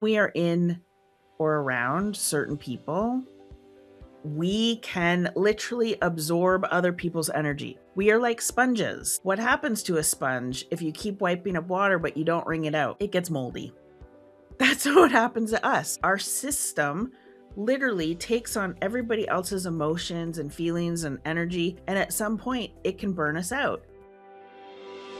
We are in or around certain people, we can literally absorb other people's energy. We are like sponges. What happens to a sponge if you keep wiping up water but you don't wring it out? It gets moldy. That's what happens to us. Our system literally takes on everybody else's emotions and feelings and energy, and at some point, it can burn us out.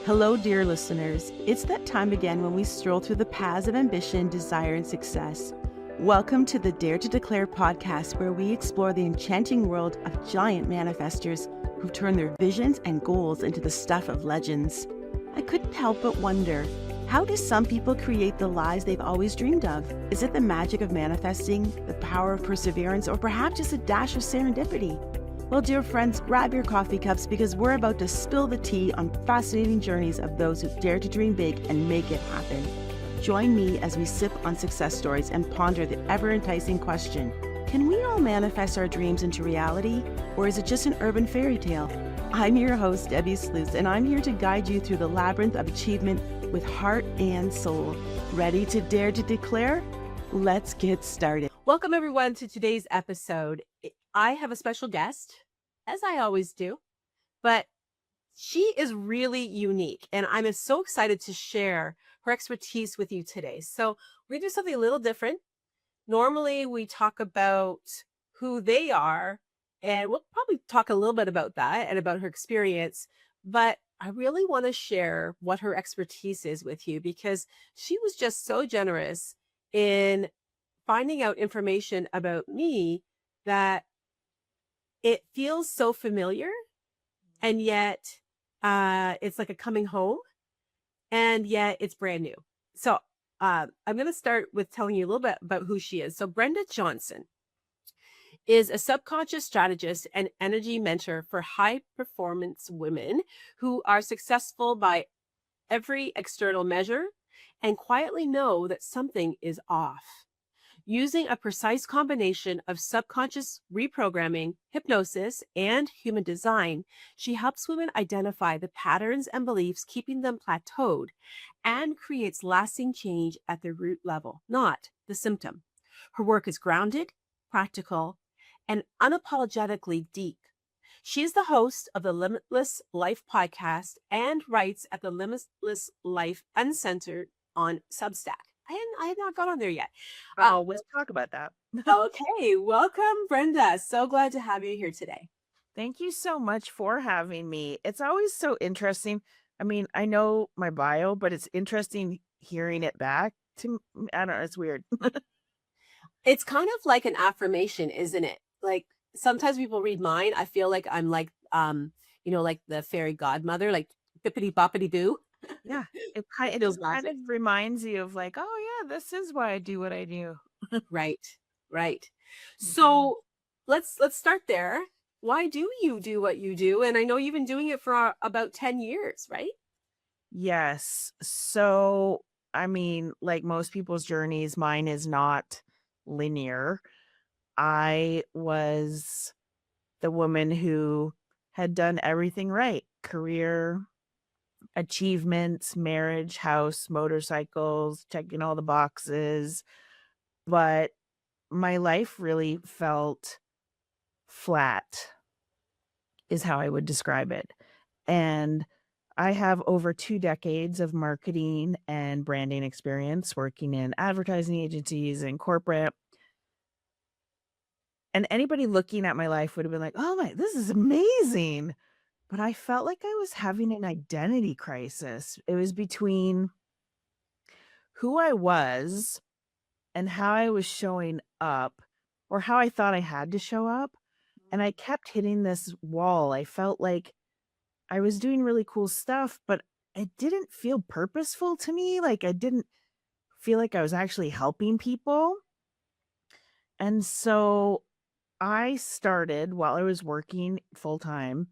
Hello, dear listeners. It's that time again when we stroll through the paths of ambition, desire, and success. Welcome to the Dare to Declare podcast, where we explore the enchanting world of giant manifestors who've turned their visions and goals into the stuff of legends. I couldn't help but wonder, how do some people create the lives they've always dreamed of? Is it the magic of manifesting, the power of perseverance, or perhaps just a dash of serendipity? Well, dear friends, grab your coffee cups because we're about to spill the tea on fascinating journeys of those who dare to dream big and make it happen. Join me as we sip on success stories and ponder the ever-enticing question, can we all manifest our dreams into reality, or is it just an urban fairy tale? I'm your host, Debbi Sluys, and I'm here to guide you through the labyrinth of achievement with heart and soul. Ready to dare to declare? Let's get started. Welcome, everyone, to today's episode. I have a special guest, as I always do, but she is really unique, and I'm so excited to share her expertise with you today. So we're going to do something a little different. Normally, we talk about who they are, and we'll probably talk a little bit about that and about her experience, but I really want to share what her expertise is with you because she was just so generous in finding out information about me that it feels so familiar, and yet it's like a coming home, and yet it's brand new. So I'm going to start with telling you a little bit about who she is. So Brenda Johnson is a subconscious strategist and energy mentor for high performance women who are successful by every external measure and quietly know that something is off. Using a precise combination of subconscious reprogramming, hypnosis, and human design, she helps women identify the patterns and beliefs keeping them plateaued and creates lasting change at the root level, not the symptom. Her work is grounded, practical, and unapologetically deep. She is the host of the Limitless Life podcast and writes at the Limitless Life Uncensored on Substack. I had not got on there yet. Let's talk about that. Okay, welcome, Brenda. So glad to have you here today. Thank you so much for having me. It's always so interesting. I mean, I know my bio, but it's interesting hearing it back. I don't know, it's weird. It's kind of like an affirmation, isn't it? Like sometimes people read mine, I feel like I'm like, like the fairy godmother, like bippity boppity doo. Yeah, it kind of reminds you of like, oh yeah, this is why I do what I do. Right. So let's start there. Why do you do what you do? And I know you've been doing it for about 10 years, right? Yes. So, I mean, like most people's journeys, mine is not linear. I was the woman who had done everything right: career, achievements, marriage, house, motorcycles, checking all the boxes. But my life really felt flat, is how I would describe it. And I have over 2 decades of marketing and branding experience working in advertising agencies and corporate. And anybody looking at my life would have been like, oh this is amazing. But I felt like I was having an identity crisis. It was between who I was and how I was showing up, or how I thought I had to show up. And I kept hitting this wall. I felt like I was doing really cool stuff, but it didn't feel purposeful to me. Like I didn't feel like I was actually helping people. And so I started, while I was working full time,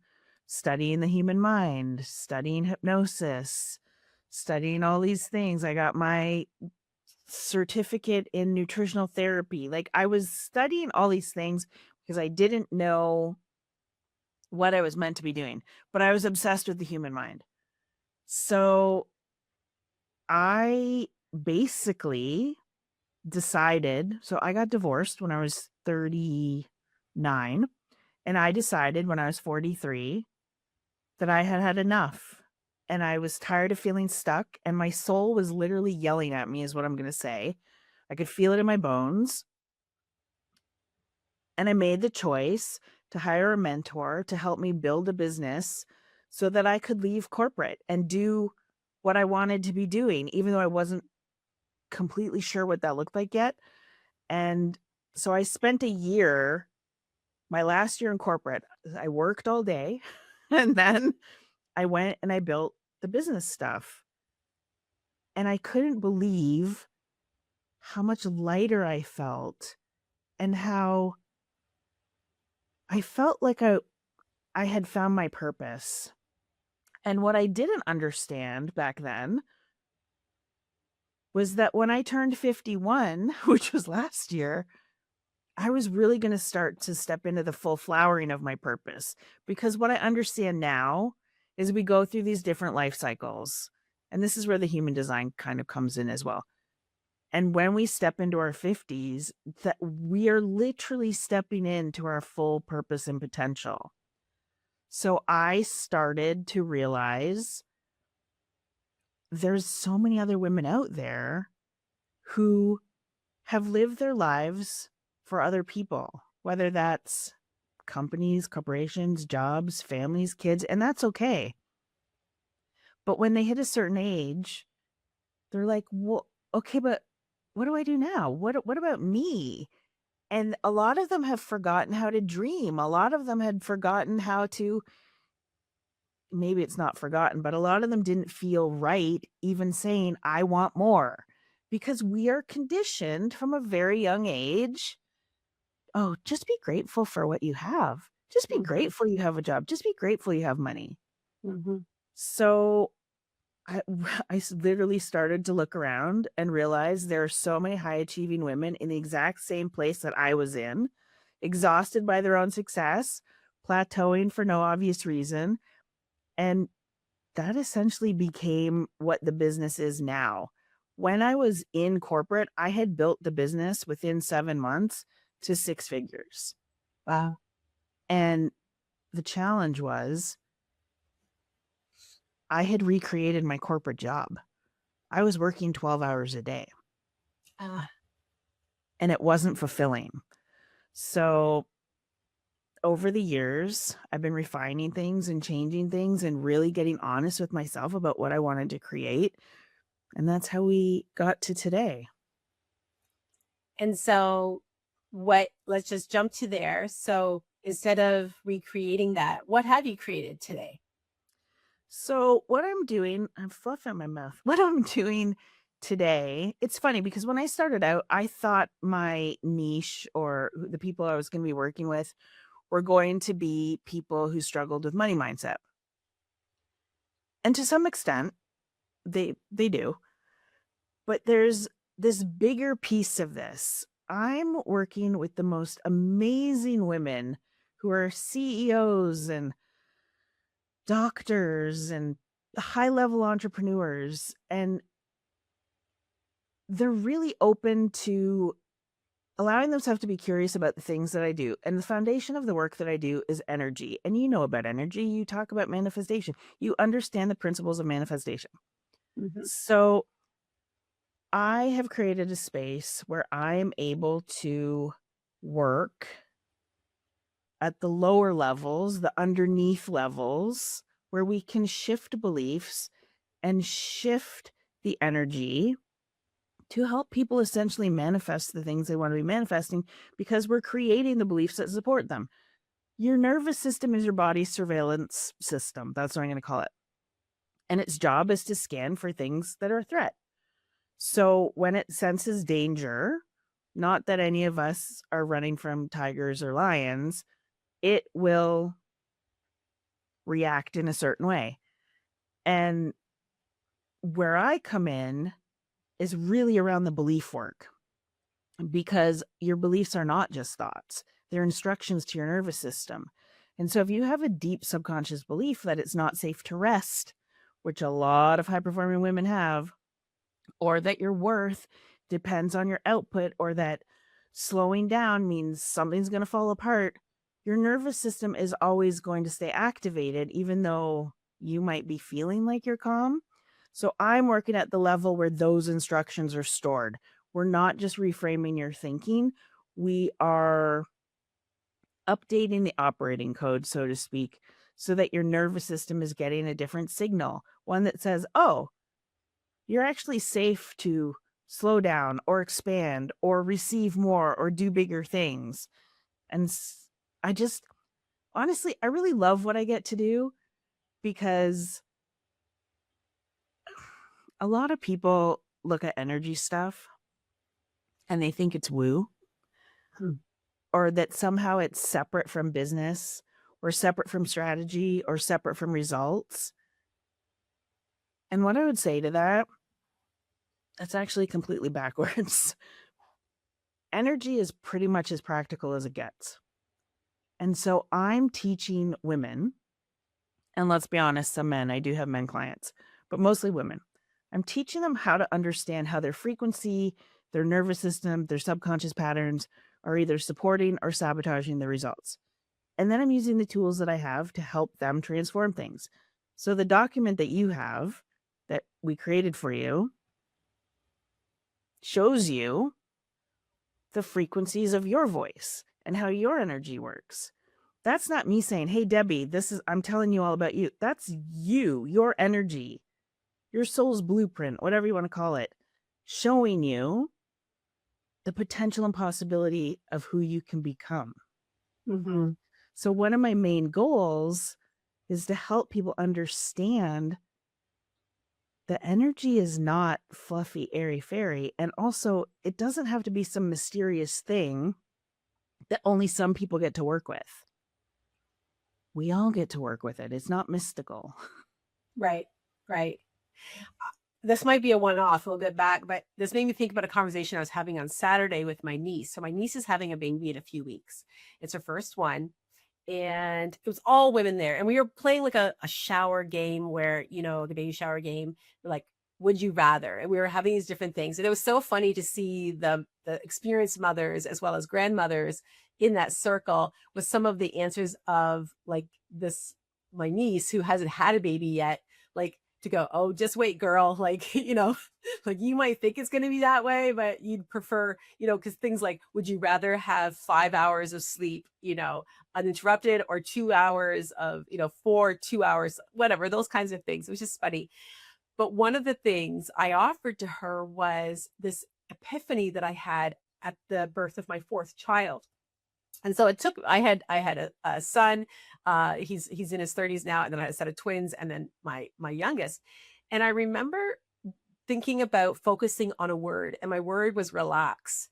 studying the human mind, studying hypnosis, studying all these things. I got my certificate in nutritional therapy. Like I was studying all these things because I didn't know what I was meant to be doing, but I was obsessed with the human mind. So I basically decided, so I got divorced when I was 39, and I decided when I was 43 that I had had enough, and I was tired of feeling stuck, and my soul was literally yelling at me is what I'm gonna say. I could feel it in my bones, and I made the choice to hire a mentor to help me build a business so that I could leave corporate and do what I wanted to be doing, even though I wasn't completely sure what that looked like yet. And so I spent a year, my last year in corporate, I worked all day and then I went and I built the business stuff. And I couldn't believe how much lighter I felt and how I felt like I had found my purpose. And what I didn't understand back then was that when I turned 51, which was last year, I was really going to start to step into the full flowering of my purpose. Because what I understand now is we go through these different life cycles. And this is where the human design kind of comes in as well. And when we step into our 50s, that we are literally stepping into our full purpose and potential. So I started to realize there's so many other women out there who have lived their lives for other people, whether that's companies, corporations, jobs, families, kids, and that's okay. But when they hit a certain age, they're like, well, okay, but what do I do now? What about me? And a lot of them have forgotten how to dream. A lot of them had forgotten how to, maybe it's not forgotten, but a lot of them didn't feel right even saying, I want more. Because we are conditioned from a very young age. Oh, just be grateful for what you have. Just be Mhm. grateful you have a job. Just be grateful you have money. Mhm. So I, literally started to look around and realize there are so many high achieving women in the exact same place that I was in, exhausted by their own success, plateauing for no obvious reason. And that essentially became what the business is now. When I was in corporate, I had built the business within 7 months to 6 figures. Wow. And the challenge was I had recreated my corporate job. I was working 12 hours a day Ah. and it wasn't fulfilling. So over the years, I've been refining things and changing things and really getting honest with myself about what I wanted to create. And that's how we got to today. And so let's just jump to there. So instead of recreating that, what have you created today? So what I'm doing, I'm fluffing my mouth. What I'm doing today, it's funny because when I started out, I thought my niche or the people I was going to be working with were going to be people who struggled with money mindset. And to some extent, they do. But there's this bigger piece of this. I'm working with the most amazing women who are CEOs and doctors and high level entrepreneurs, and they're really open to allowing themselves to be curious about the things that I do. And the foundation of the work that I do is energy. And you know about energy. You talk about manifestation. You understand the principles of manifestation. Mhm. So I have created a space where I'm able to work at the lower levels, the underneath levels, where we can shift beliefs and shift the energy to help people essentially manifest the things they want to be manifesting because we're creating the beliefs that support them. Your nervous system is your body's surveillance system. That's what I'm going to call it. And its job is to scan for things that are a threat. So when it senses danger, not that any of us are running from tigers or lions, it will react in a certain way. And where I come in is really around the belief work because your beliefs are not just thoughts, they're instructions to your nervous system. And so if you have a deep subconscious belief that it's not safe to rest, which a lot of high performing women have, or that your worth depends on your output, or that slowing down means something's going to fall apart, your nervous system is always going to stay activated, even though you might be feeling like you're calm. So I'm working at the level where those instructions are stored. We're not just reframing your thinking. We are updating the operating code, so to speak, so that your nervous system is getting a different signal, one that says, oh, you're actually safe to slow down or expand or receive more or do bigger things. And I just, honestly, I really love what I get to do, because a lot of people look at energy stuff and they think it's woo, or that somehow it's separate from business or separate from strategy or separate from results. And what I would say to that, that's actually completely backwards. Energy is pretty much as practical as it gets. And so I'm teaching women, and let's be honest, some men, I do have men clients, but mostly women. I'm teaching them how to understand how their frequency, their nervous system, their subconscious patterns are either supporting or sabotaging the results. And then I'm using the tools that I have to help them transform things. So the document that you have, that we created for you, shows you the frequencies of your voice and how your energy works. That's not me saying, hey, Debbi, I'm telling you all about you. That's you, your energy, your soul's blueprint, whatever you want to call it, showing you the potential and possibility of who you can become. Mm-hmm. So one of my main goals is to help people understand that energy is not fluffy, airy-fairy. And also, it doesn't have to be some mysterious thing that only some people get to work with. We all get to work with it. It's not mystical. Right. This might be a one-off, a little bit back, but this made me think about a conversation I was having on Saturday with my niece. So my niece is having a baby in a few weeks. It's her first one. And it was all women there. And we were playing like a shower game where, the baby shower game, like, would you rather? And we were having these different things. And it was so funny to see the experienced mothers as well as grandmothers in that circle with some of the answers of like my niece who hasn't had a baby yet, like, to go, oh, just wait, girl. Like, like you might think it's going to be that way, but you'd prefer, because things like, would you rather have 5 hours of sleep, uninterrupted, or 2 hours of, 2 hours, whatever, those kinds of things. It was just funny. But one of the things I offered to her was this epiphany that I had at the birth of my fourth child. And so I had a son, he's in his 30s now. And then I had a set of twins, and then my youngest. And I remember thinking about focusing on a word, and my word was relax.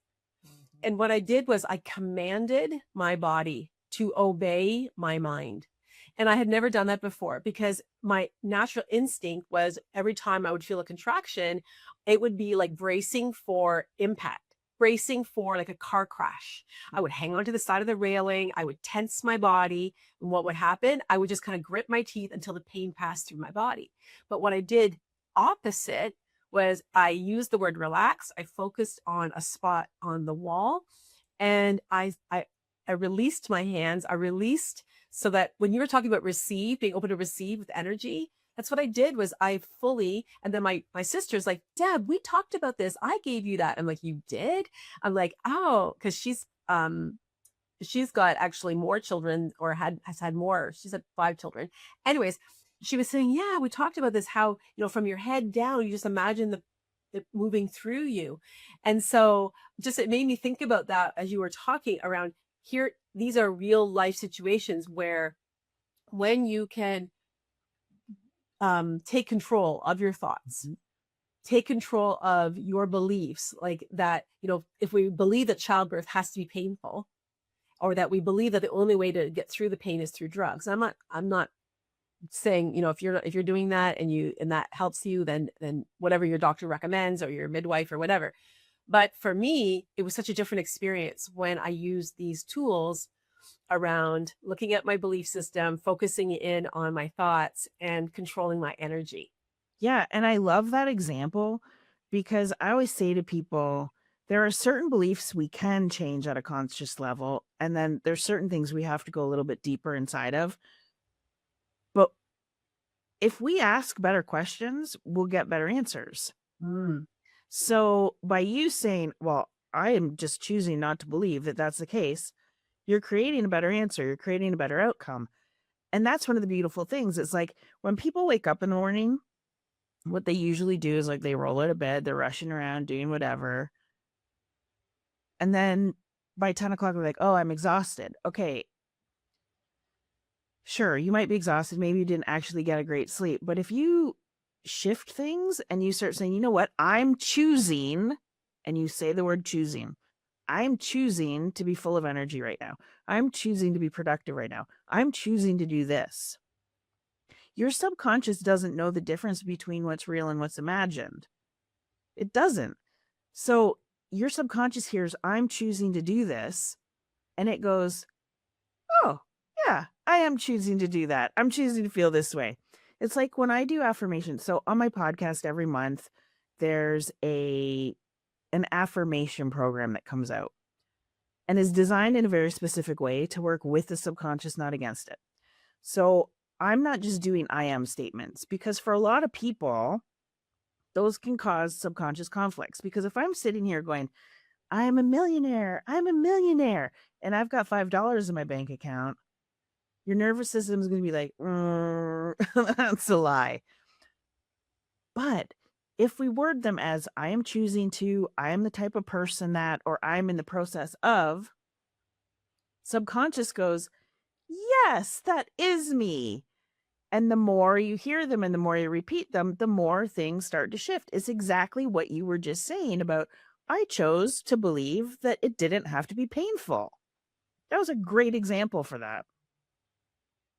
Mm-hmm. And what I did was I commanded my body to obey my mind. And I had never done that before, because my natural instinct was every time I would feel a contraction, it would be like bracing for impact. Bracing for like a car crash. I would hang on to the side of the railing. I would tense my body. And what would happen? I would just kind of grit my teeth until the pain passed through my body. But what I did opposite was I used the word relax. I focused on a spot on the wall, and I released my hands. I released, so that when you were talking about being open to receive with energy, that's what I did. Was I fully, and then my sister's like, Deb, we talked about this. I gave you that. I'm like, you did? I'm like, oh, because she's got actually more children, or has had more. She's had 5 children. Anyways, she was saying, yeah, we talked about this, how, from your head down, you just imagine it moving through you. And so just, it made me think about that as you were talking around here. These are real life situations where when you can take control of your thoughts, mm-hmm. Take control of your beliefs, like that, if we believe that childbirth has to be painful, or that we believe that the only way to get through the pain is through drugs. I'm not saying, if you're doing that and that helps you, then whatever your doctor recommends, or your midwife or whatever. But for me, it was such a different experience when I used these tools around looking at my belief system, focusing in on my thoughts, and controlling my energy. Yeah. And I love that example, because I always say to people, there are certain beliefs we can change at a conscious level, and then there's certain things we have to go a little bit deeper inside of. But if we ask better questions, we'll get better answers. Mm. So by you saying, well, I am just choosing not to believe that that's the case, you're creating a better answer. You're creating a better outcome. And that's one of the beautiful things. It's like when people wake up in the morning, what they usually do is like they roll out of bed, they're rushing around doing whatever. And then by 10 o'clock, they're like, oh, I'm exhausted. Okay, sure, you might be exhausted. Maybe you didn't actually get a great sleep. But if you shift things and you start saying, you know what, I'm choosing, and you say the word choosing, I'm choosing to be full of energy right now. I'm choosing to be productive right now. I'm choosing to do this. Your subconscious doesn't know the difference between what's real and what's imagined. It doesn't. So your subconscious hears, I'm choosing to do this. And it goes, oh, yeah, I am choosing to do that. I'm choosing to feel this way. It's like when I do affirmations. So on my podcast every month, there's an affirmation program that comes out and is designed in a very specific way to work with the subconscious, not against it. So I'm not just doing I am statements, because for a lot of people, those can cause subconscious conflicts. Because if I'm sitting here going, I'm a millionaire, and I've got $5 in my bank account, your nervous system is going to be like, that's a lie. But if we word them as I am choosing to, I am the type of person that, or I'm in the process of, subconscious goes, yes, that is me. And the more you hear them and the more you repeat them, the more things start to shift. It's exactly what you were just saying about, I chose to believe that it didn't have to be painful. That was a great example for that.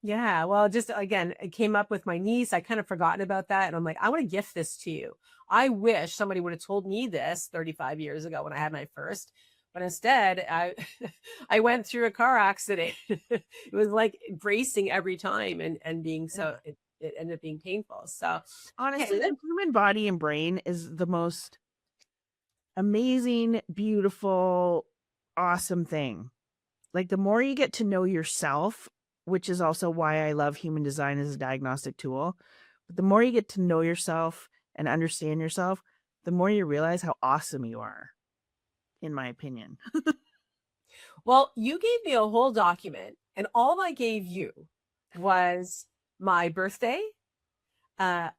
Yeah. Well, just again, it came up with my niece. I kind of forgotten about that. And I'm like, I want to gift this to you. I wish somebody would have told me this 35 years ago when I had my first. But instead, I went through a car accident. It was like bracing every time and being it ended up being painful. So Honestly, okay, the human body and brain is the most amazing, beautiful, awesome thing. Like the more you get to know yourself, which is also why I love human design as a diagnostic tool, but the more you get to know yourself and understand yourself, the more you realize how awesome you are, in my opinion. well, you gave me a whole document, and all I gave you was my birthday. Uh,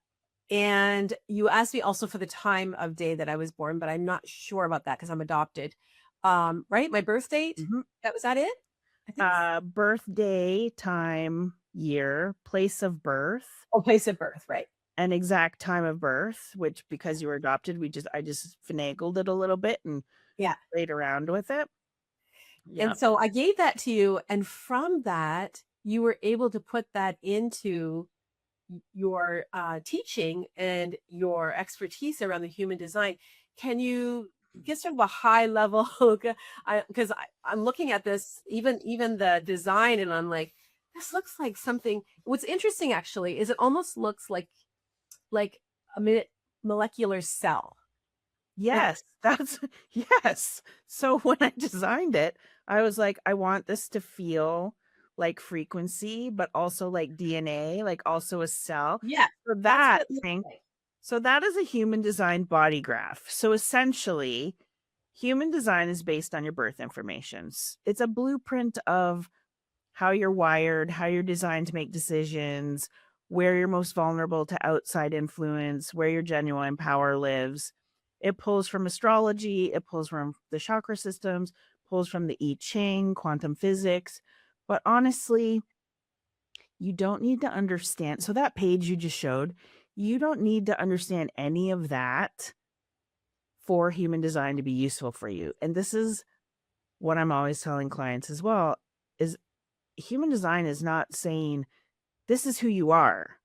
and you asked me also for the time of day that I was born, but I'm not sure about that because I'm adopted. Right? My birth date? Mhm. Was that it? I think Birthday, time, year, place of birth, oh, place of birth, right. and exact time of birth, which because you were adopted, I just finagled it a little bit and Yeah. played around with it. And Yeah. so I gave that to you, and from that, you were able to put that into your teaching and your expertise around the human design. Can you get sort of a high level? Because I'm looking at this, even the design, and I'm like, this looks like something. What's interesting actually is it almost looks like a molecular cell. Yes, that's yes. So when I designed it, I was like, I want this to feel like frequency, but also like DNA, like also a cell. Yeah, So that's what that it looks thing, like. so that is a human design body graph. So essentially, human design is based on your birth informations. It's a blueprint of how you're wired, how you're designed to make decisions, where you're most vulnerable to outside influence, where your genuine power lives. It pulls from astrology, it pulls from the chakra systems, pulls from the I Ching, quantum physics. But honestly, you don't need to understand. So, that page you just showed, you don't need to understand any of that for human design to be useful for you. And this is what I'm always telling clients as well, is human design is not saying this is who you are.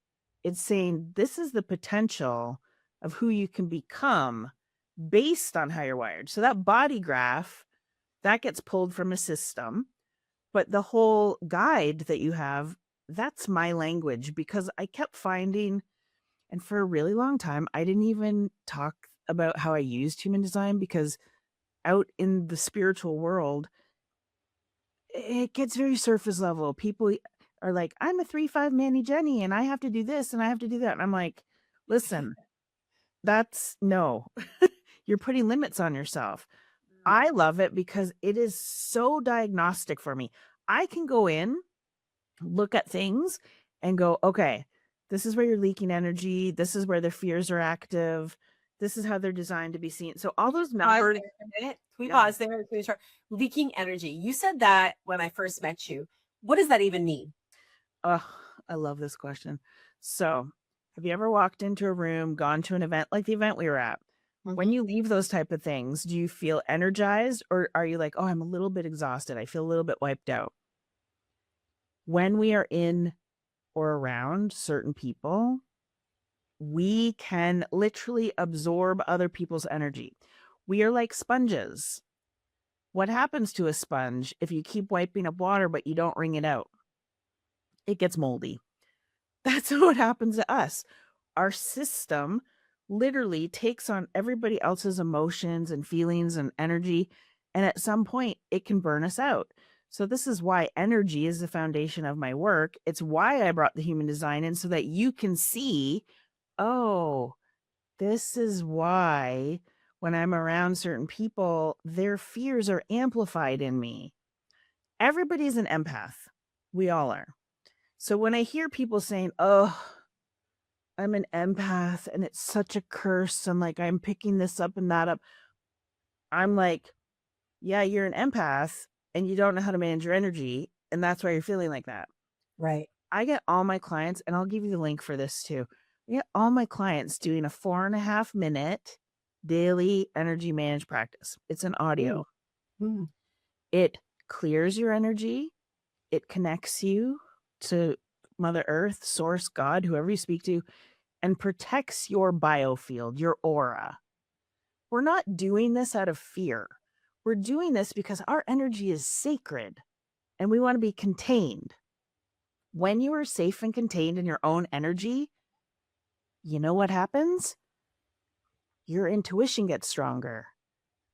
It's saying this is the potential of who you can become based on how you're wired. So that body graph, that gets pulled from a system, but the whole guide that you have, that's my language, because I kept finding, and for a really long time, I didn't even talk about how I used human design, because out in the spiritual world, it gets very surface level. People are like, I'm a 3-5 Manny Jenny and I have to do this and I have to do that. And I'm like, listen, that's no, you're putting limits on yourself. I love it because it is so diagnostic for me. I can go in, look at things and go, okay, this is where you're leaking energy. This is where their fears are active. This is how they're designed to be seen. So all those Pause numbers. there a minute. Can we Yeah. pause there? Can we start? Leaking energy. You said that when I first met you. What does that even mean? Oh, I love this question. So, have you ever walked into a room, gone to an event like the event we were at? When you leave those type of things, do you feel energized, or are you like, oh, I'm a little bit exhausted. I feel a little bit wiped out. When we are in or around certain people, we can literally absorb other people's energy. We are like sponges. What happens to a sponge if you keep wiping up water, but you don't wring it out? It gets moldy. That's what happens to us. Our system literally takes on everybody else's emotions and feelings and energy. And at some point, it can burn us out. So this is why energy is the foundation of my work. It's why I brought the human design in, so that you can see, oh, this is why when I'm around certain people, their fears are amplified in me. Everybody's an empath. We all are. So when I hear people saying, oh, I'm an empath and it's such a curse, and like I'm picking this up and that up, I'm like, yeah, you're an empath and you don't know how to manage your energy, and that's why you're feeling like that. Right. I get all my clients, and I'll give you the link for this too. I get all my clients doing a 4.5 minute daily energy manage practice. It's an audio. Mm. It clears your energy. It connects you to Mother Earth, Source, God, whoever you speak to, and protects your biofield, your aura. We're not doing this out of fear. We're doing this because our energy is sacred and we want to be contained. When you are safe and contained in your own energy, you know what happens? Your intuition gets stronger.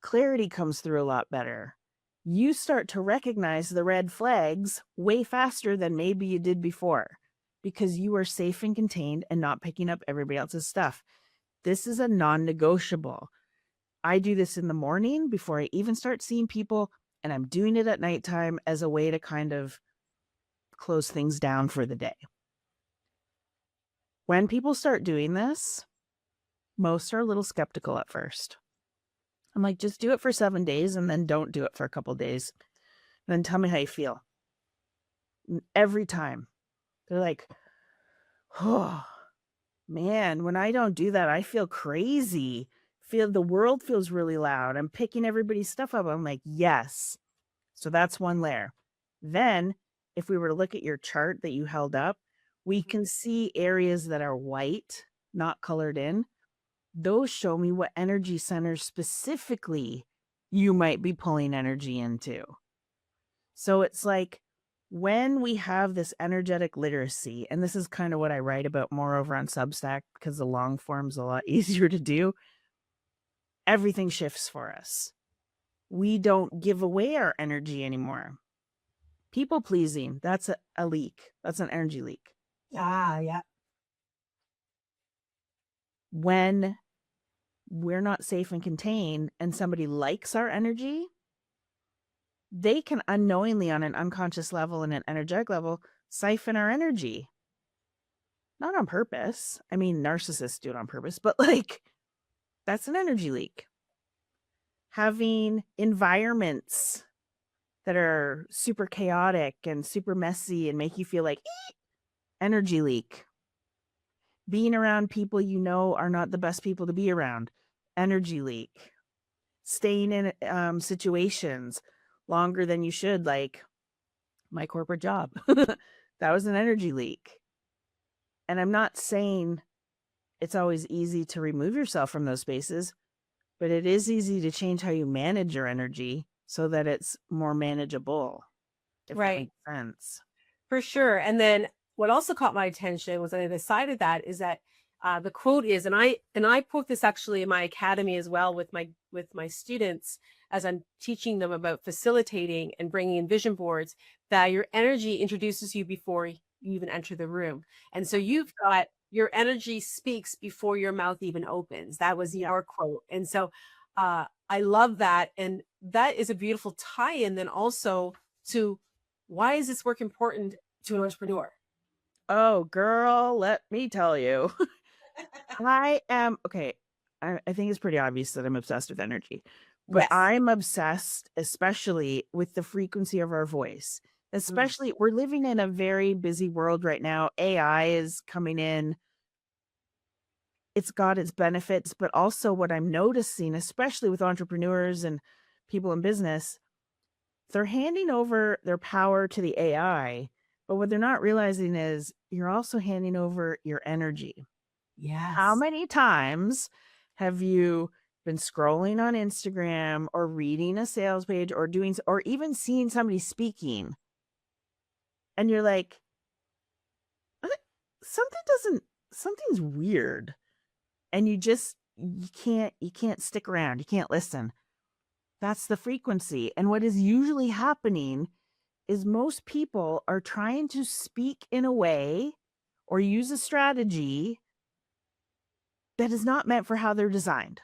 Clarity comes through a lot better. You start to recognize the red flags way faster than maybe you did before, because you are safe and contained and not picking up everybody else's stuff. This is a non-negotiable. I do this in the morning before I even start seeing people, and I'm doing it at nighttime as a way to kind of close things down for the day. When people start doing this, most are a little skeptical at first. I'm like, just do it for 7 days and then don't do it for a couple days. And then tell me how you feel. And every time they're like, oh, man, when I don't do that, I feel crazy. The world feels really loud. I'm picking everybody's stuff up. I'm like, yes. So that's one layer. Then if we were to look at your chart that you held up, we can see areas that are white, not colored in. Those show me what energy centers specifically you might be pulling energy into. So it's like, when we have this energetic literacy, and this is kind of what I write about more over on Substack because the long form's a lot easier to do, everything shifts for us. We don't give away our energy anymore. People pleasing, that's a leak. That's an energy leak. Yeah. When we're not safe and contained and somebody likes our energy, they can unknowingly, on an unconscious level and an energetic level, siphon our energy. Not on purpose. I mean, narcissists do it on purpose, but like, that's an energy leak. Having environments that are super chaotic and super messy and make you feel like, energy leak. Being around people you know are not the best people to be around, energy leak. Staying in situations longer than you should, like my corporate job. That was an energy leak. And I'm not saying it's always easy to remove yourself from those spaces, but it is easy to change how you manage your energy so that it's more manageable. If that makes sense. For sure. And then what also caught my attention was on the side of that is that The quote is, and I quote this actually in my academy as well with my students as I'm teaching them about facilitating and bringing in vision boards, that your energy introduces you before you even enter the room. And so you've got your energy speaks before your mouth even opens. That was your quote. And so I love that. And that is a beautiful tie-in then also to why is this work important to an entrepreneur? Oh, girl, let me tell you. I am okay. I think it's pretty obvious that I'm obsessed with energy, but Yes. I'm obsessed especially with the frequency of our voice. Especially, we're living in a very busy world right now. AI is coming in. It's got its benefits, but also what I'm noticing, especially with entrepreneurs and people in business, they're handing over their power to the AI, but what they're not realizing is you're also handing over your energy. How Yes. many times have you been scrolling on Instagram or reading a sales page or doing or even seeing somebody speaking and you're like, "What? Something's weird." And you can't stick around. You can't listen. That's the frequency. And what is usually happening is most people are trying to speak in a way or use a strategy that is not meant for how they're designed.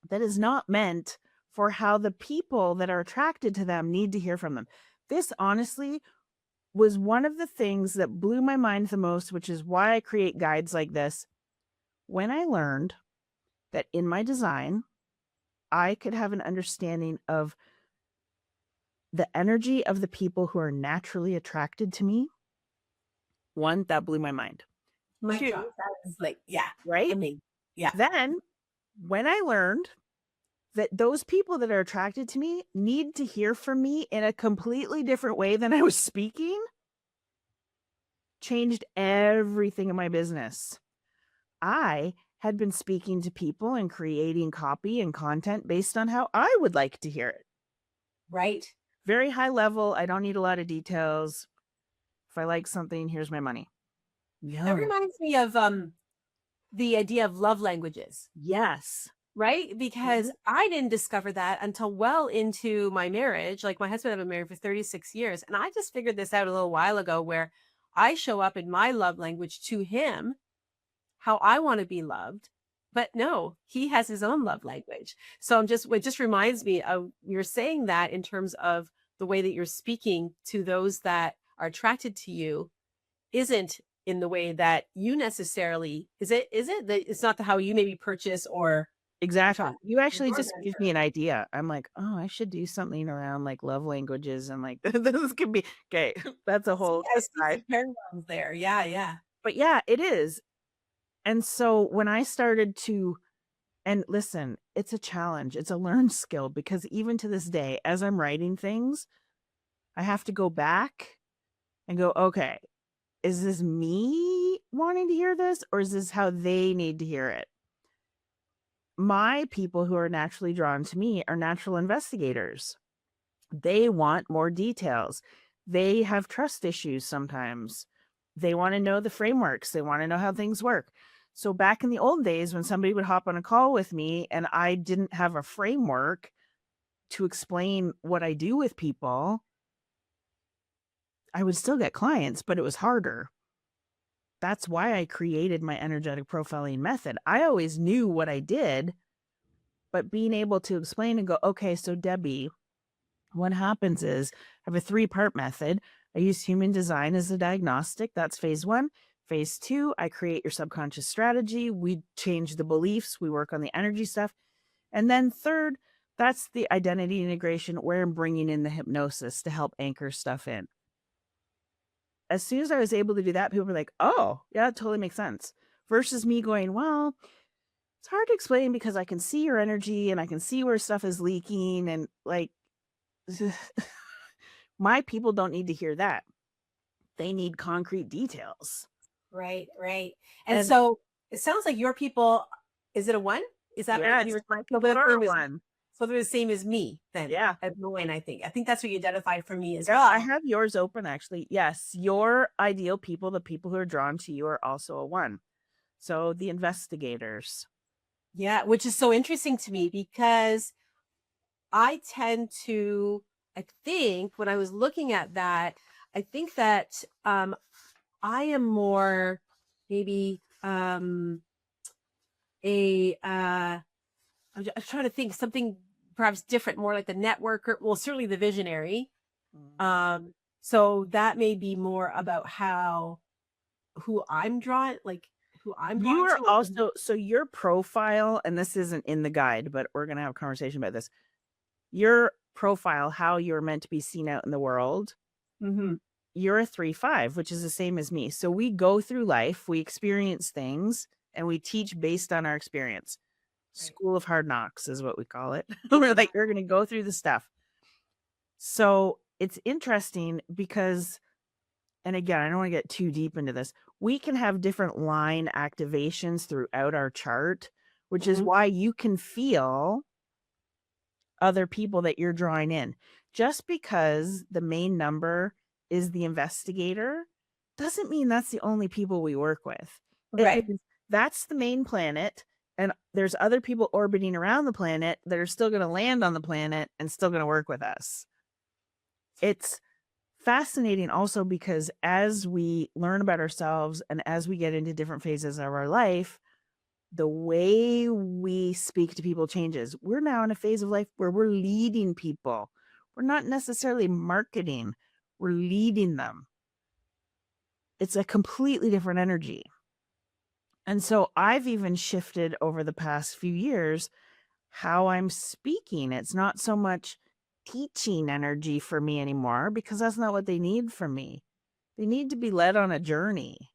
That is not meant for how the people that are attracted to them need to hear from them. This honestly was one of the things that blew my mind the most, which is why I create guides like this. When I learned that in my design, I could have an understanding of the energy of the people who are naturally attracted to me. One, that blew my mind. My Two, God, that is like, yeah, right? amazing. Yeah. Then, when I learned that those people that are attracted to me need to hear from me in a completely different way than I was speaking, changed everything in my business. I had been speaking to people and creating copy and content based on how I would like to hear it. Right. Very high level. I don't need a lot of details. If I like something, here's my money. That No. reminds me of the idea of love languages, Yes. right? Because I didn't discover that until well into my marriage. Like my husband and I have been married for 36 years. And I just figured this out a little while ago where I show up in my love language to him, how I want to be loved. But no, he has his own love language. So it just reminds me of you're saying that in terms of the way that you're speaking to those that are attracted to you isn't in the way that you necessarily is it that it's not the how you maybe purchase or Exactly. shop. You actually Your just gave me an idea. I'm like, oh, I should do something around like love languages and like this could be okay. That's a See, whole I see side. some parallels there. Yeah, yeah. But yeah, it is. And so when I started to, and listen, it's a challenge. It's a learned skill because even to this day, as I'm writing things, I have to go back and go, okay, is this me wanting to hear this or is this how they need to hear it? My people who are naturally drawn to me are natural investigators. They want more details. They have trust issues sometimes. They want to know the frameworks. They want to know how things work. So back in the old days when somebody would hop on a call with me and I didn't have a framework to explain what I do with people, I would still get clients, but it was harder. That's why I created my energetic profiling method. I always knew what I did, but being able to explain and go, okay, so Debbi, what happens is I have a 3-part method. I use human design as a diagnostic. That's phase 1. Phase 2, I create your subconscious strategy. We change the beliefs. We work on the energy stuff. And then third, that's the identity integration where I'm bringing in the hypnosis to help anchor stuff in. As soon as I was able to do that, people were like, oh, yeah, it totally makes sense. Versus me going, well, it's hard to explain because I can see your energy and I can see where stuff is leaking. And like, my people don't need to hear that. They need concrete details. Right, right. And And so it sounds like your people, is it a 1? Is that yeah, what you were my so people they're are the one. so they're the same as me then. Yeah. As the one, I think. I think that's what you identified for me as Yeah, I well. have yours open actually. Yes, your ideal people, the people who are drawn to you are also a 1. So the investigators. Yeah, which is so interesting to me because I tend to, I think when I was looking at that, I think that I am more maybe a I'm trying to think something perhaps different, more like the networker, well, certainly the visionary. Um, so that may be more about how who I'm drawn, like who I'm You drawn are to. also, so your profile, and this isn't in the guide, but we're going to have a conversation about this. Your profile, how you're meant to be seen out in the world, Mm-hmm. you're a 3-5, which is the same as me. So we go through life, we experience things, and we teach based on our experience. Right. School of hard knocks is what we call it. We're like, you're going to go through the stuff. So it's interesting because, and again, I don't want to get too deep into this. We can have different line activations throughout our chart, which is Mhm. why you can feel other people that you're drawing in. Just because the main number is the investigator doesn't mean that's the only people we work with. It Right. means that's the main planet, and there's other people orbiting around the planet that are still going to land on the planet and still going to work with us. It's fascinating also because as we learn about ourselves and as we get into different phases of our life, the way we speak to people changes. We're now in a phase of life where we're leading people. We're not necessarily marketing, we're leading them. It's a completely different energy. And so I've even shifted over the past few years how I'm speaking. It's not so much teaching energy for me anymore because that's not what they need from me. They need to be led on a journey.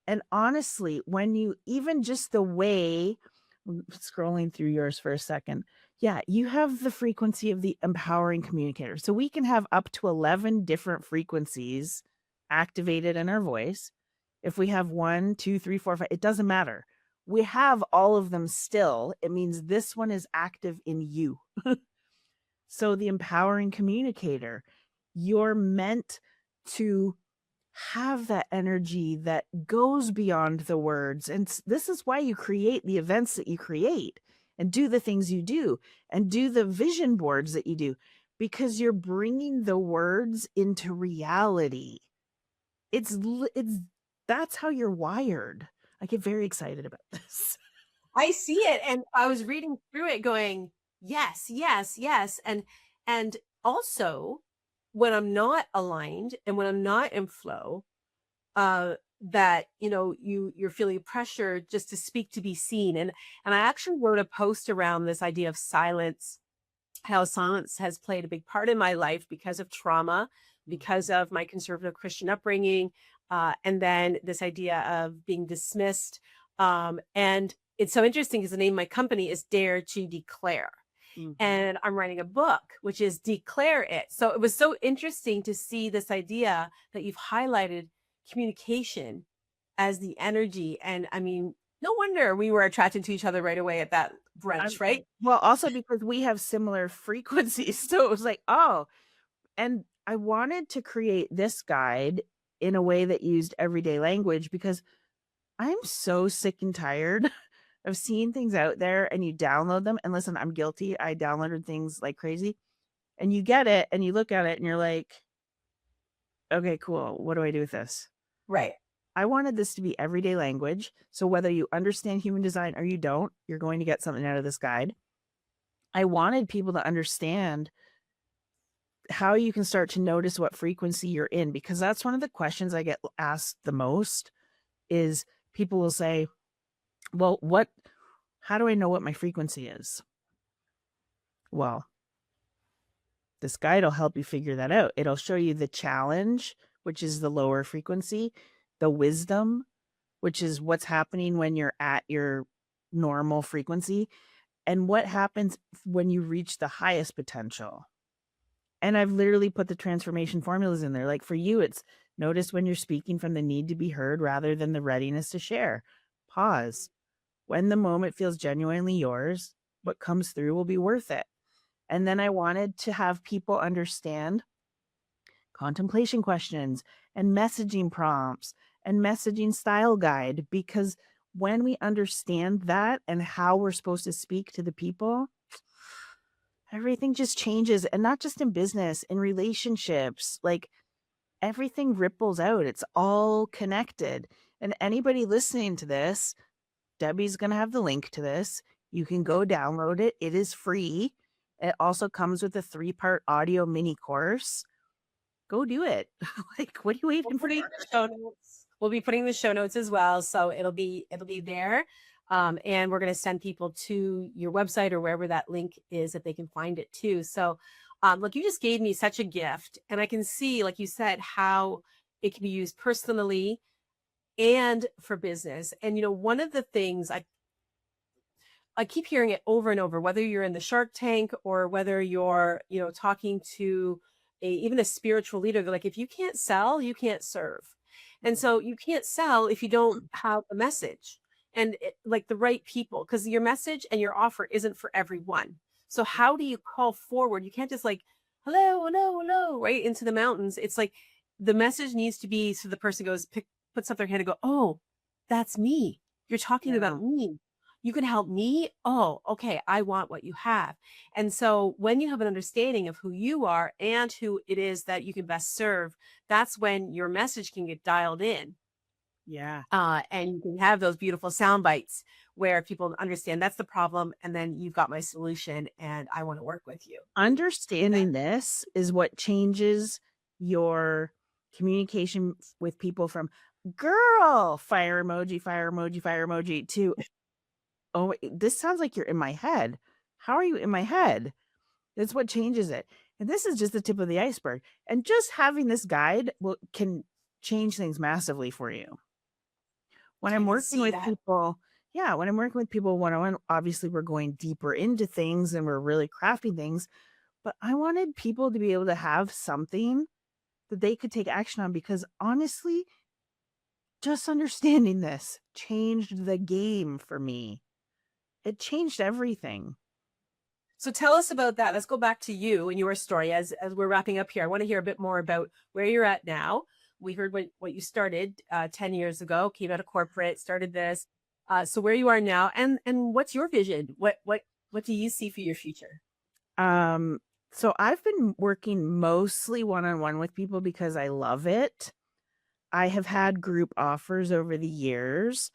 And honestly, when you even just the way, scrolling through yours for a second, yeah, you have the frequency of the empowering communicator. So we can have up to 11 different frequencies activated in our voice. If we have 1, 2, 3, 4, 5, it doesn't matter. We have all of them still. It means this one is active in you. So the empowering communicator, you're meant to have that energy that goes beyond the words. And this is why you create the events that you create and do the things you do and do the vision boards that you do, because you're bringing the words into reality. It's that's how you're wired. I get very excited about this. I see it, and I was reading through it going, yes, yes, yes. And also when I'm not aligned and when I'm not in flow, that you're feeling pressure just to speak to be seen. And I actually wrote a post around this idea of silence, how silence has played a big part in my life because of trauma, because of my conservative Christian upbringing, and then this idea of being dismissed. And it's so interesting because the name of my company is Dare to Declare. And I'm writing a book, which is Declare It. So it was so interesting to see this idea that you've highlighted communication as the energy. And I mean, no wonder we were attracted to each other right away at that brunch, right? Well, also because we have similar frequencies. So it was like, oh, and I wanted to create this guide in a way that used everyday language because I'm so sick and tired of seeing things out there and you download them. And listen, I'm guilty. I downloaded things like crazy. And you get it and you look at it and you're like, okay, cool. What do I do with this? Right. I wanted this to be everyday language. So whether you understand human design or you don't, you're going to get something out of this guide. I wanted people to understand how you can start to notice what frequency you're in, because that's one of the questions I get asked the most is people will say, well, how do I know what my frequency is? Well, this guide will help you figure that out. It'll show you the challenge, which is the lower frequency, the wisdom, which is what's happening when you're at your normal frequency, and what happens when you reach the highest potential. And I've literally put the transformation formulas in there. Like for you, it's notice when you're speaking from the need to be heard rather than the readiness to share. Pause. When the moment feels genuinely yours, what comes through will be worth it. And then I wanted to have people understand contemplation questions and messaging prompts and messaging style guide, because when we understand that and how we're supposed to speak to the people, everything just changes. And not just in business, in relationships, like everything ripples out. It's all connected. And anybody listening to this, Debbie's going to have the link to this. You can go download it. It is free. It also comes with a 3-part audio mini course. Go do it. Like, what are you waiting for? Show notes. We'll be putting the show notes as well, so it'll be there. And we're going to send people to your website or wherever that link is that they can find it too. So, look, you just gave me such a gift, and I can see, like you said, how it can be used personally and for business. And one of the things I keep hearing it over and over, whether you're in the Shark Tank or whether you're, talking to even a spiritual leader, they're like, if you can't sell, you can't serve. And so you can't sell if you don't have a message and like the right people, because your message and your offer isn't for everyone. So how do you call forward? You can't just like, hello, hello, hello, right into the mountains. It's like the message needs to be so the person puts up their hand and go, oh, that's me. You're talking about me. You can help me. Oh, okay. I want what you have. And so when you have an understanding of who you are and who it is that you can best serve, that's when your message can get dialed in. Yeah. And you can have those beautiful sound bites where people understand that's the problem. And then you've got my solution and I want to work with you. Understanding this is what changes your communication with people from girl, fire emoji, fire emoji, fire emoji, to, oh, this sounds like you're in my head. How are you in my head? That's what changes it. And this is just the tip of the iceberg. And just having this guide can change things massively for you. When I'm working with people, when I'm working with people one-on-one, obviously we're going deeper into things and we're really crafting things. But I wanted people to be able to have something that they could take action on, because honestly, just understanding this changed the game for me. It changed everything. So tell us about that. Let's go back to you and your story as we're wrapping up here. I want to hear a bit more about where you're at now. We heard what you started 10 years ago, came out of corporate, started this. So where you are now, and what's your vision? What do you see for your future? So I've been working mostly one-on-one with people because I love it. I have had group offers over the years.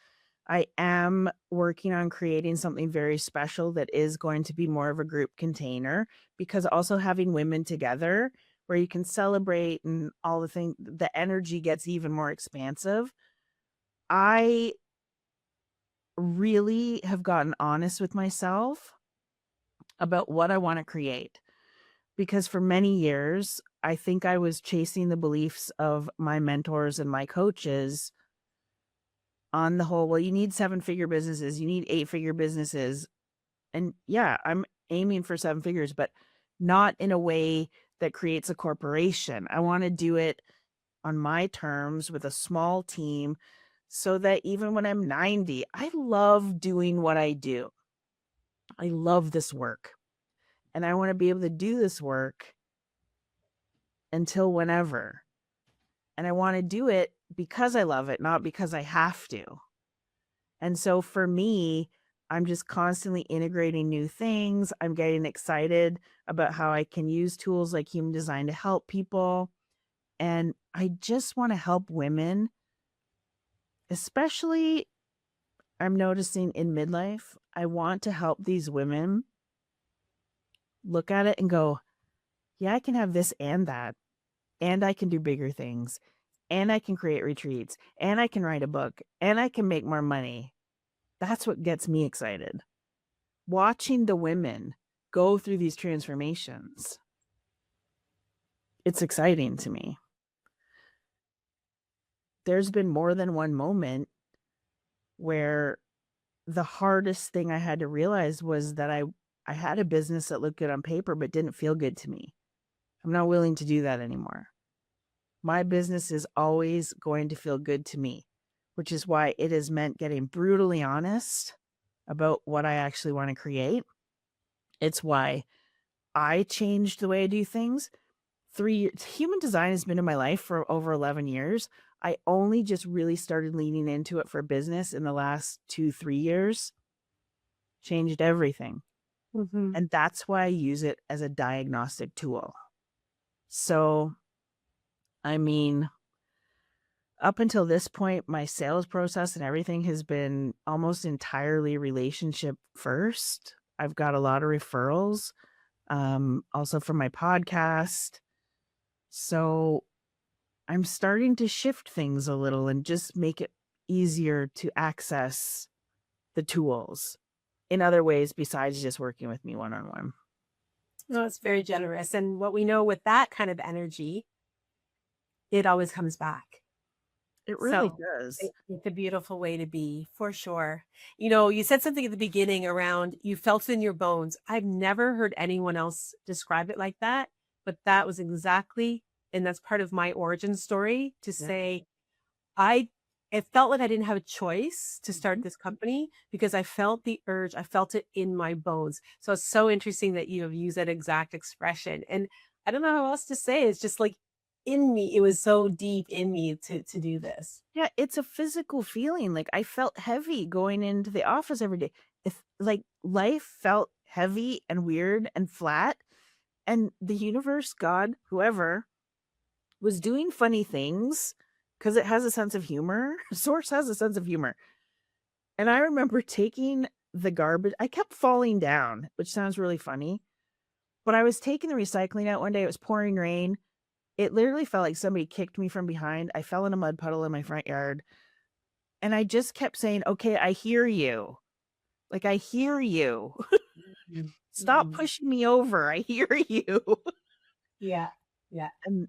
I am working on creating something very special that is going to be more of a group container, because also having women together where you can celebrate and all the things, the energy gets even more expansive. I really have gotten honest with myself about what I want to create, because for many years, I think I was chasing the beliefs of my mentors and my coaches on the whole, well, you need 7-figure businesses, you need 8-figure businesses. And yeah, I'm aiming for 7 figures, but not in a way that creates a corporation. I want to do it on my terms with a small team, so that even when I'm 90, I love doing what I do. I love this work. And I want to be able to do this work until whenever. And I want to do it because I love it, not because I have to. And so for me, I'm just constantly integrating new things. I'm getting excited about how I can use tools like human design to help people. And I just want to help women, especially I'm noticing in midlife. I want to help these women look at it and go, yeah, I can have this and that, and I can do bigger things, and I can create retreats, and I can write a book, and I can make more money. That's what gets me excited. Watching the women go through these transformations. It's exciting to me. There's been more than one moment where the hardest thing I had to realize was that I had a business that looked good on paper but didn't feel good to me. I'm not willing to do that anymore. My business is always going to feel good to me, which is why it has meant getting brutally honest about what I actually want to create. It's why I changed the way I do things. 3 years, human design has been in my life for over 11 years. I only just really started leaning into it for business in the last 2-3 years. Changed everything. Mm-hmm. And that's why I use it as a diagnostic tool. So, I mean, up until this point, my sales process and everything has been almost entirely relationship first. I've got a lot of referrals, also from my podcast. So I'm starting to shift things a little and just make it easier to access the tools in other ways besides just working with me one-on-one. No, it's very generous. And what we know with that kind of energy, it always comes back. It really So does. it's a beautiful way to be, for sure. You know, you said something at the beginning around you felt it in your bones. I've never heard anyone else describe it like that, but that was exactly, and that's part of my origin story to Yeah. say, I it felt like I didn't have a choice to start Mhm. this company because I felt the urge. I felt it in my bones. So it's so interesting that you have used that exact expression. And I don't know how else to say it. It's just like in me. It was so deep in me to do this. Yeah, it's a physical feeling. Like I felt heavy going into the office every day. If like life felt heavy and weird and flat, and the universe, God, whoever was doing funny things because it has a sense of humor. Source has a sense of humor. And I remember taking the garbage. I kept falling down, which sounds really funny. But I was taking the recycling out one day. It was pouring rain. It literally felt like somebody kicked me from behind. I fell in a mud puddle in my front yard. And I just kept saying, okay, I hear you. Like, I hear you. Mhm. Stop Mhm. pushing me over. I hear you. Yeah. Yeah. And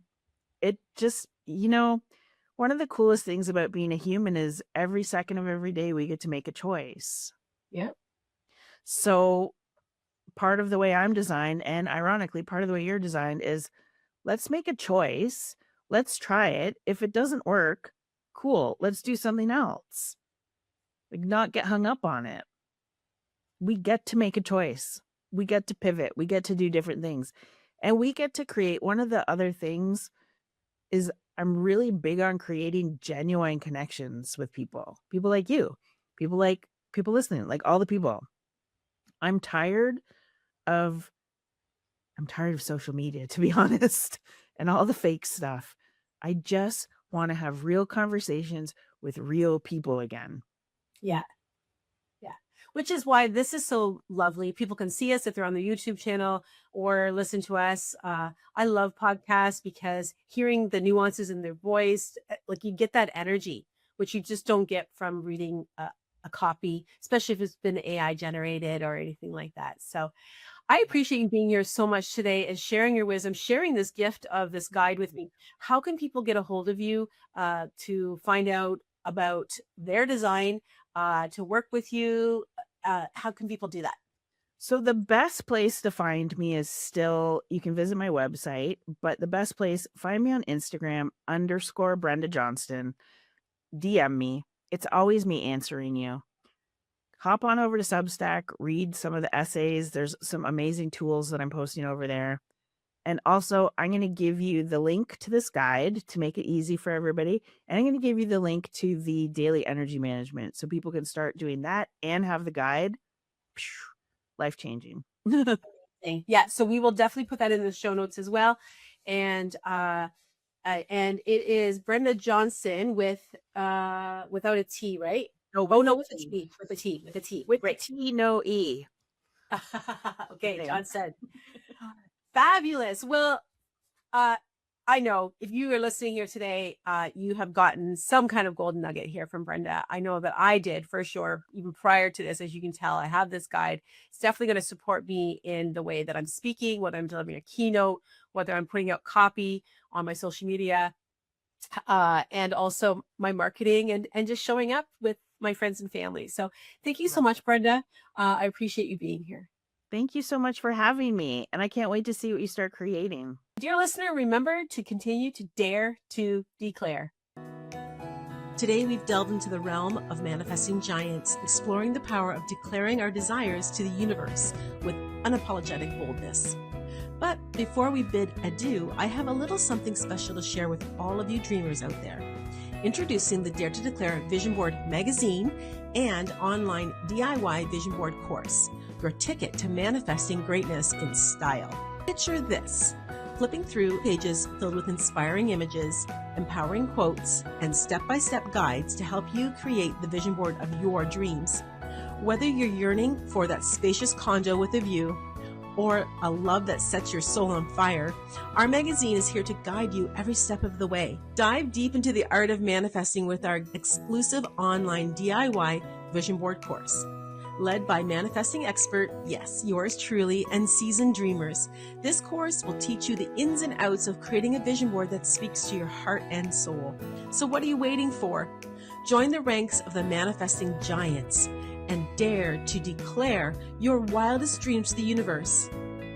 it just, one of the coolest things about being a human is every second of every day we get to make a choice. Yeah. So part of the way I'm designed, and ironically, part of the way you're designed is let's make a choice. Let's try it. If it doesn't work, cool. Let's do something else. Like, not get hung up on it. We get to make a choice. We get to pivot. We get to do different things. And we get to create. One of the other things is I'm really big on creating genuine connections with people. People like you. People listening, like all the people. I'm tired of social media, to be honest, and all the fake stuff. I just want to have real conversations with real people again. Yeah. Yeah. Which is why this is so lovely. People can see us if they're on the YouTube channel or listen to us. I love podcasts because hearing the nuances in their voice, like you get that energy, which you just don't get from reading a copy, especially if it's been AI generated or anything like that. So I appreciate you being here so much today and sharing your wisdom, sharing this gift of this guide with me. How can people get a hold of you to find out about their design, to work with you? How can people do that? So the best place to find me is still, you can visit my website, but the best place, find me on Instagram, _Brenda Johnston, DM me. It's always me answering you. Hop on over to Substack, read some of the essays. There's some amazing tools that I'm posting over there. And also, I'm going to give you the link to this guide to make it easy for everybody. And I'm going to give you the link to the daily energy management so people can start doing that and have the guide. Life-changing. Yeah, so we will definitely put that in the show notes as well. And it is Brenda Johnson with without a T, right? No, Oh no, with with a a T. T, with a T, with a T. With Great. T, no E. Okay, Name. Johnson. Fabulous. Well, I know if you are listening here today, you have gotten some kind of golden nugget here from Brenda. I know that I did for sure. Even prior to this, as you can tell, I have this guide. It's definitely going to support me in the way that I'm speaking, whether I'm delivering a keynote, whether I'm putting out copy on my social media, and also my marketing and just showing up with my friends and family. So thank you so much, Brenda. I appreciate you being here. Thank you so much for having me. And I can't wait to see what you start creating. Dear listener, remember to continue to dare to declare. Today, we've delved into the realm of manifesting giants, exploring the power of declaring our desires to the universe with unapologetic boldness. But before we bid adieu, I have a little something special to share with all of you dreamers out there. Introducing the Dare to Declare Vision Board magazine and online DIY vision board course, your ticket to manifesting greatness in style. Picture this: flipping through pages filled with inspiring images, empowering quotes, and step-by-step guides to help you create the vision board of your dreams. Whether you're yearning for that spacious condo with a view or a love that sets your soul on fire, our magazine is here to guide you every step of the way. Dive deep into the art of manifesting with our exclusive online DIY vision board course. Led by manifesting expert, yes, yours truly, and seasoned dreamers, this course will teach you the ins and outs of creating a vision board that speaks to your heart and soul. So what are you waiting for? Join the ranks of the manifesting giants and dare to declare your wildest dreams to the universe.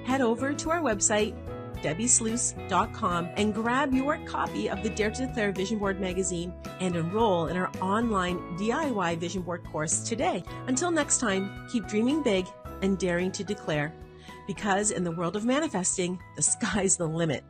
Head over to our website, DebbiSluys.com, and grab your copy of the Dare to Declare Vision Board magazine and enroll in our online DIY Vision Board course today. Until next time, keep dreaming big and daring to declare, because in the world of manifesting, the sky's the limit.